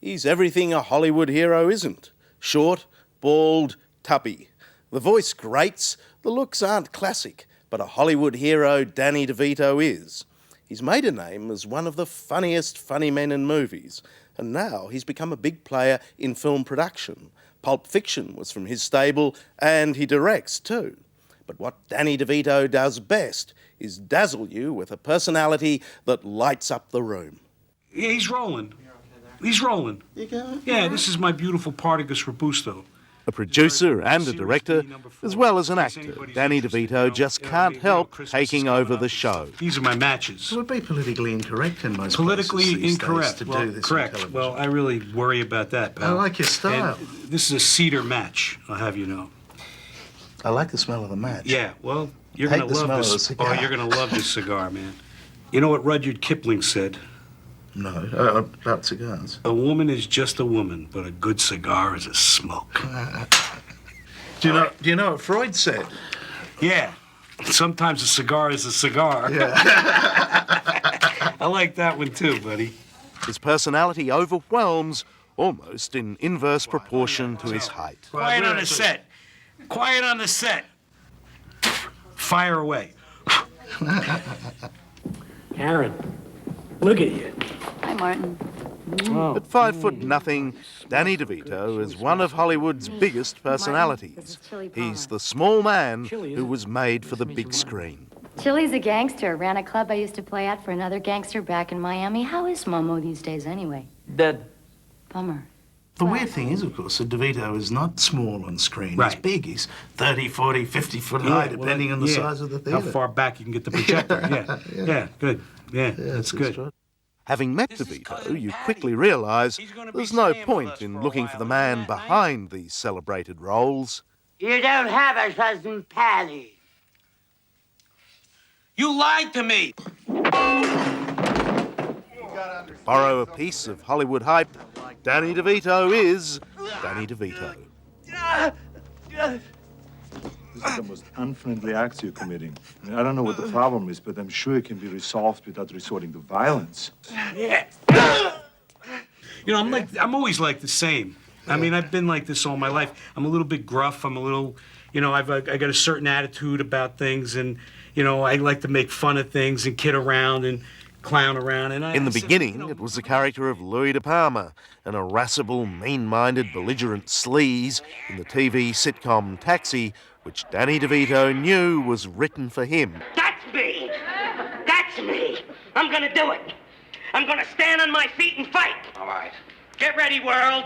He's everything a Hollywood hero isn't. Short, bald, tubby. The voice grates, the looks aren't classic, but a Hollywood hero Danny DeVito is. He's made a name as one of the funniest funny men in movies, and now he's become a big player in film production. Pulp Fiction was from his stable, and he directs too. But what Danny DeVito does best is dazzle you with a personality that lights up the room. Yeah, he's rolling. He's rolling. Yeah, this is my beautiful Partagas Robusto. A producer and a director, as well as an actor, Danny DeVito just can't help taking over the show. These are my matches. It would be politically incorrect in most Politically places these incorrect. days to Well, do this correct. on television. Well, I really worry about that, pal. I like your style. And this is a cedar match, I'll have you know. I like the smell of the match. Yeah, well, you're Hate going to the love smell of this. the cigar. Oh, you're going to love this cigar, man. You know what Rudyard Kipling said? No, about cigars. A woman is just a woman, but a good cigar is a smoke. Do you know what Freud said? Yeah. Sometimes a cigar is a cigar. Yeah. I like that one too, buddy. His personality overwhelms, almost in inverse proportion to his height. Quiet on the set. Quiet on the set. Fire away. Karen, look at you. Hi, Martin. At 5'0", Danny DeVito is one of Hollywood's biggest personalities. He's the small man who was made for the big screen. Chili's a gangster. Ran a club I used to play at for another gangster back in Miami. How is Momo these days, anyway? Dead. Bummer. The weird thing is, of course, that DeVito is not small on screen. Right. He's big. He's 30, 40, 50 foot high, depending on the size of the theater. How far back you can get the projector. Yeah, good. Yeah, that's good. Right. Having met DeVito, you quickly realise there's no point in looking for the man behind these celebrated roles. You don't have a cousin Patty. You lied to me. Borrow a piece of Hollywood hype, Danny DeVito is Danny DeVito. This is the most unfriendly acts you're committing. I mean, I don't know what the problem is, but I'm sure it can be resolved without resorting to violence. Yeah. You know, I'm always like the same. I mean, I've been like this all my life. I'm a little bit gruff. I'm a little, you know, I got a certain attitude about things, and you know, I like to make fun of things and kid around and clown around. And In the beginning, it was the character of Louis De Palma, an irascible, mean-minded, belligerent sleaze in the TV sitcom Taxi, which Danny DeVito knew was written for him. That's me. That's me. I'm gonna do it. I'm gonna stand on my feet and fight. All right. Get ready, world.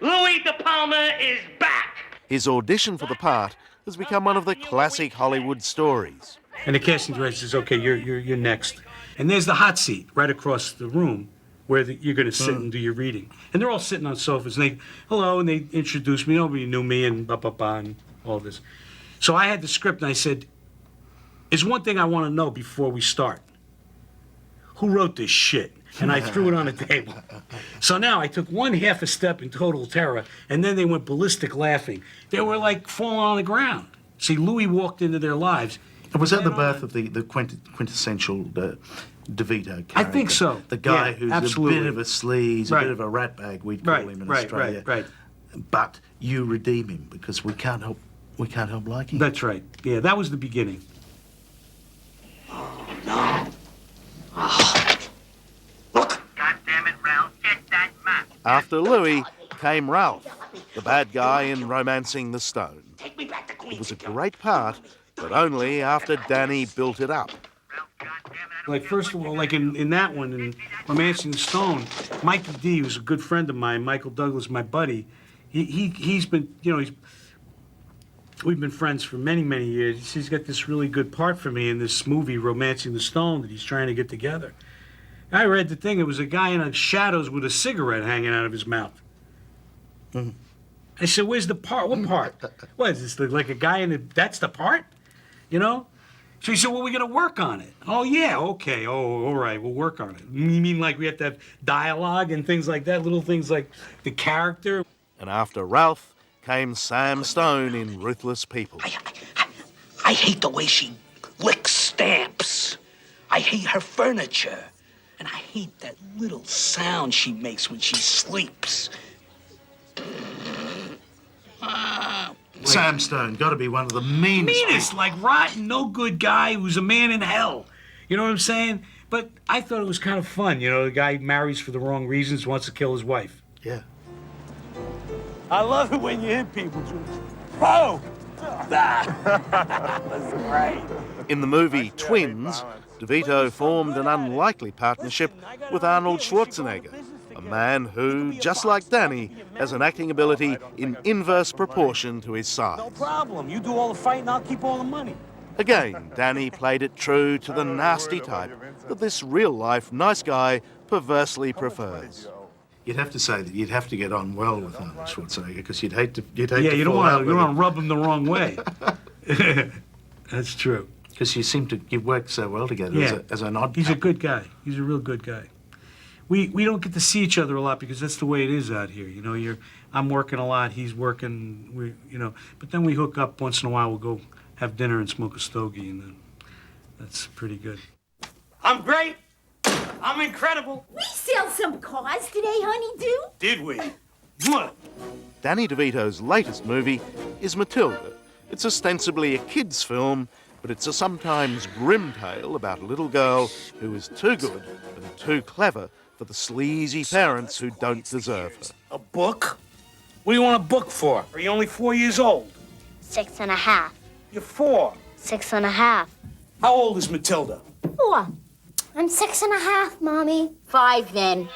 Louis De Palma is back. His audition for the part has become one of the classic Hollywood stories. And the casting director says, "Okay, you're next." And there's the hot seat right across the room where you're going to sit and do your reading. And they're all sitting on sofas, and and they introduced me. Nobody knew me, and and all this. So I had the script, and I said, "There's one thing I want to know before we start. Who wrote this shit?" And I threw it on the table. So now I took one half a step in total terror, and then they went ballistic laughing. They were like falling on the ground. See, Louis walked into their lives. Was that the birth of the quintessential DeVito character? I think so. The guy Yeah, who's absolutely. a bit of a sleaze, a bit of a ratbag, we'd call him in Australia. Right. But you redeem him because we can't help liking him. That's right. Yeah, that was the beginning. Oh, no. Oh. Look. God damn it, Ralph. Get that map. After Louis came Ralph, the bad guy in Romancing the Stone. Take me back to Queens. It was a great part, but only after Danny built it up. Like, first of all, like in that one, in Romancing the Stone, Mikey D, who's a good friend of mine, Michael Douglas, my buddy, he's been, you know, we've been friends for many, many years. He's got this really good part for me in this movie, Romancing the Stone, that he's trying to get together. I read the thing, it was a guy in the shadows with a cigarette hanging out of his mouth. Mm-hmm. I said, where's the part? What part? What, is this like a guy in it? That's the part? You know? So he said, well, we're going to work on it. Oh, yeah, okay. Oh, all right, we'll work on it. You mean like we have to have dialogue and things like that, little things like the character? And after Ralph came Sam Stone in Ruthless People. I hate the way she licks stamps. I hate her furniture. And I hate that little sound she makes when she sleeps. Sam Stone, got to be one of the meanest. Meanest, like rotten, no good guy who's a man in hell. You know what I'm saying? But I thought it was kind of fun. You know, the guy marries for the wrong reasons, wants to kill his wife. Yeah. I love it when you hit people, Jules. Oh! That's great. In the movie Twins, DeVito formed an unlikely partnership with Arnold Schwarzenegger, a man who, just like Danny, has an acting ability in inverse proportion to his size. No problem. You do all the fighting, I'll keep all the money. Again, Danny played it true to the nasty type that this real-life nice guy perversely prefers. You'd have to say that you'd have to get on well with Arnold Schwarzenegger because you'd hate to Yeah, fall you don't out with want to rub him the wrong way. That's true. because you seem to work so well together as an odd He's a couple. good guy. He's a real good guy. We don't get to see each other a lot because that's the way it is out here. You know, I'm working a lot, he's working, but then we hook up once in a while. We'll go have dinner and smoke a stogie, and then that's pretty good. I'm great. I'm incredible. We sell some cars today, honey-do. Did we? Mwah. Danny DeVito's latest movie is Matilda. It's ostensibly a kid's film, but it's a sometimes grim tale about a little girl who is too good and too clever for the sleazy parents who don't deserve her. A book? What do you want a book for? Are you only 4 years old? 6.5. You're 4. 6.5. How old is Matilda? 4. I'm 6.5, Mommy. 5 then.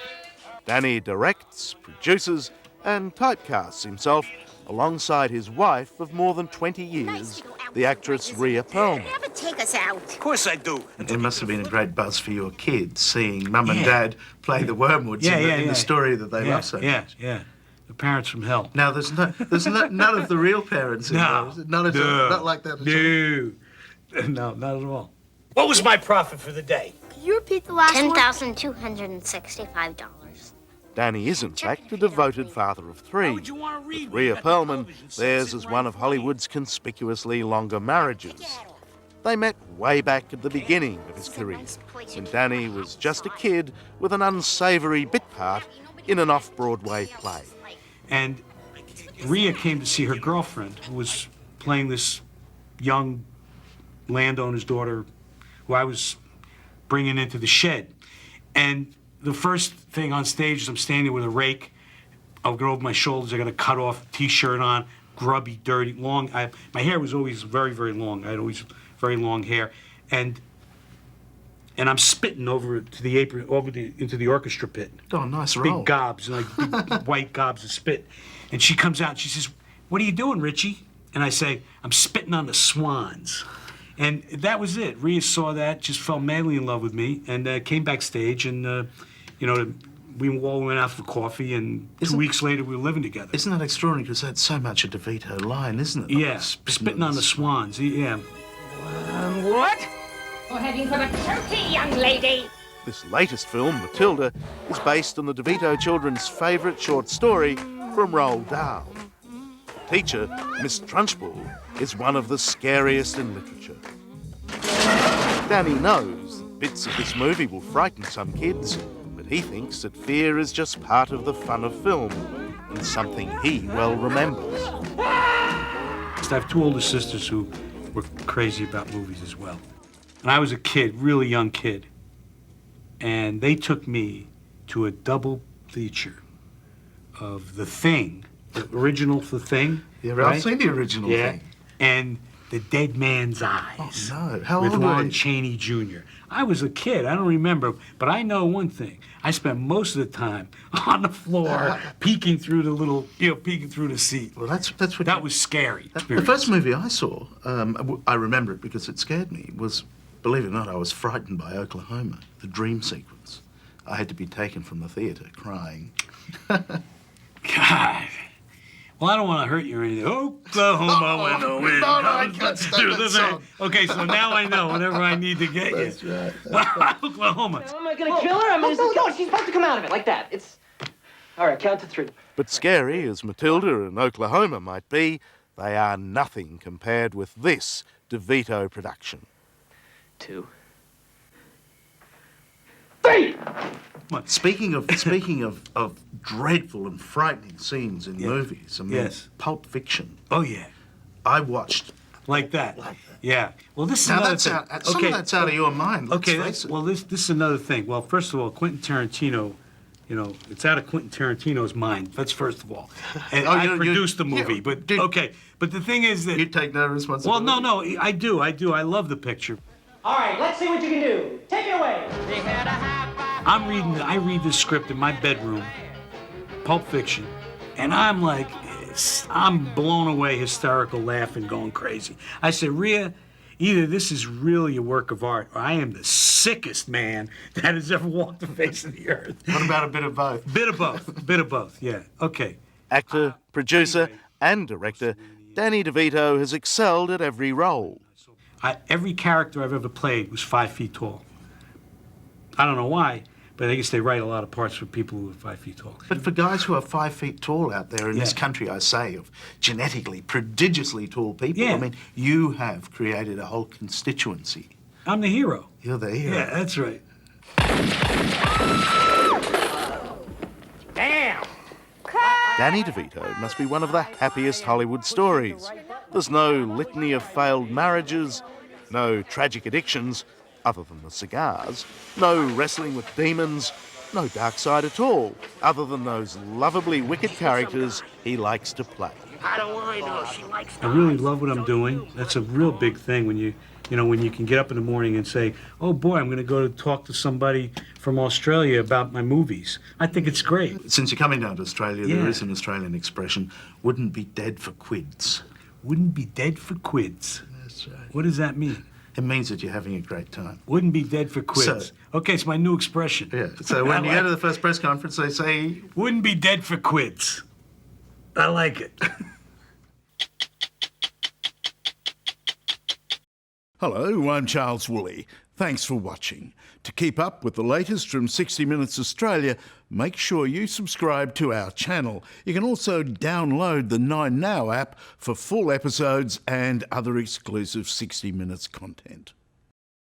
Danny directs, produces, and typecasts himself alongside his wife of more than 20 years, the actress Rhea Perlman. Never take us out. Of course I do. It must have been a great buzz for your kids seeing Mum and Dad play the Wormwoods in the story that they love so much. Yeah. The parents from hell. Now, there's none of the real parents in No. there. Not like that at all. No, not at all. What was my profit for the day? Can you repeat the last one? $10,265. Danny is, in fact, a devoted father of 3. Would you want to read? With Rhea Perlman, theirs is one of Hollywood's conspicuously longer marriages. They met way back at the beginning of his career, when Danny was just a kid with an unsavoury bit part in an off-Broadway play. And Rhea came to see her girlfriend, who was playing this young landowner's daughter, who I was bringing into the shed. And the first thing on stage is I'm standing with a rake. I'll go over my shoulders. I got a cut off T-shirt on, grubby, dirty, long. My hair was always very, very long. I had always very long hair, and I'm spitting over to the apron, into the orchestra pit. Oh, nice roll. Big gobs, like big white gobs of spit. And she comes out and she says, "What are you doing, Richie?" And I say, "I'm spitting on the swans." And that was it. Rhea saw that, just fell madly in love with me, and came backstage, and we all went out for coffee, and 2 weeks later we were living together. Isn't that extraordinary? Because that's so much a DeVito line, isn't it? Yeah, spitting on the swans. Yeah. What? We're heading for the turkey, young lady. This latest film, Matilda, is based on the DeVito children's favourite short story from Roald Dahl. The teacher, Miss Trunchbull, is one of the scariest in literature. Danny knows that bits of this movie will frighten some kids, but he thinks that fear is just part of the fun of film and something he well remembers. I have 2 older sisters who were crazy about movies as well. And I was a kid, really young kid, and they took me to a double feature of The Thing, the original The Thing. Yeah, right? I've seen the original thing. And The Dead Man's Eyes. Oh, no. How with old were Lon you? Chaney Jr. I was a kid. I don't remember, but I know one thing. I spent most of the time on the floor, peeking through the seat. Well, that's what That was scary. The first movie I saw, I remember it because it scared me, was, believe it or not, I was frightened by Oklahoma, the dream sequence. I had to be taken from the theatre crying. God. Well, I don't want to hurt you or anything. Oklahoma, when the wind comes through the thing. Okay, so now I know whenever I need to get That's you. right. Oklahoma. Am I gonna kill her? I mean, she's supposed to come out of it like that. It's... All right, count to 3. But scary as Matilda and Oklahoma might be, they are nothing compared with this DeVito production. 2. feet! Speaking of dreadful and frightening scenes in movies, I mean, Yes. Pulp Fiction. Oh, yeah. I watched. Like that. Yeah. Well, this is Now another that's thing. out. Some of that's out of your mind. Let's face it. Well, this is another thing. Well, first of all, Quentin Tarantino, it's out of Quentin Tarantino's mind. That's first of all. And I produced the movie, but okay. But the thing is that you take no responsibility. Well, no, I do. I love the picture. All right, let's see what you can do. Take it away. I read this script in my bedroom, Pulp Fiction, and I'm like, I'm blown away, hysterical, laughing, going crazy. I said, Rhea, either this is really a work of art, or I am the sickest man that has ever walked the face of the earth. What about a bit of both? Bit of both, yeah. Okay. Actor, producer, and director, Danny DeVito has excelled at every role. Every character I've ever played was 5 feet tall. I don't know why, but I guess they write a lot of parts for people who are 5 feet tall. But for guys who are 5 feet tall out there in this country, I say, of genetically prodigiously tall people, I mean, you have created a whole constituency. I'm the hero. You're the hero. Yeah, that's right. Damn! Danny DeVito must be one of the happiest Hollywood stories. There's no litany of failed marriages, no tragic addictions, other than the cigars, no wrestling with demons, no dark side at all, other than those lovably wicked characters he likes to play. How do I know she likes I really love what I'm doing. That's a real big thing when you can get up in the morning and say, oh boy, I'm going to go to talk to somebody from Australia about my movies. I think it's great. Since you're coming down to Australia, there is an Australian expression, wouldn't be dead for quids. Wouldn't be dead for quids. That's right. What does that mean? It means that you're having a great time. Wouldn't be dead for quids. Okay, it's my new expression. Yeah, so when you go to the first press conference, they say... Wouldn't be dead for quids. I like it. Hello, I'm Charles Wooley. Thanks for watching. To keep up with the latest from 60 Minutes Australia, make sure you subscribe to our channel. You can also download the 9Now app for full episodes and other exclusive 60 Minutes content.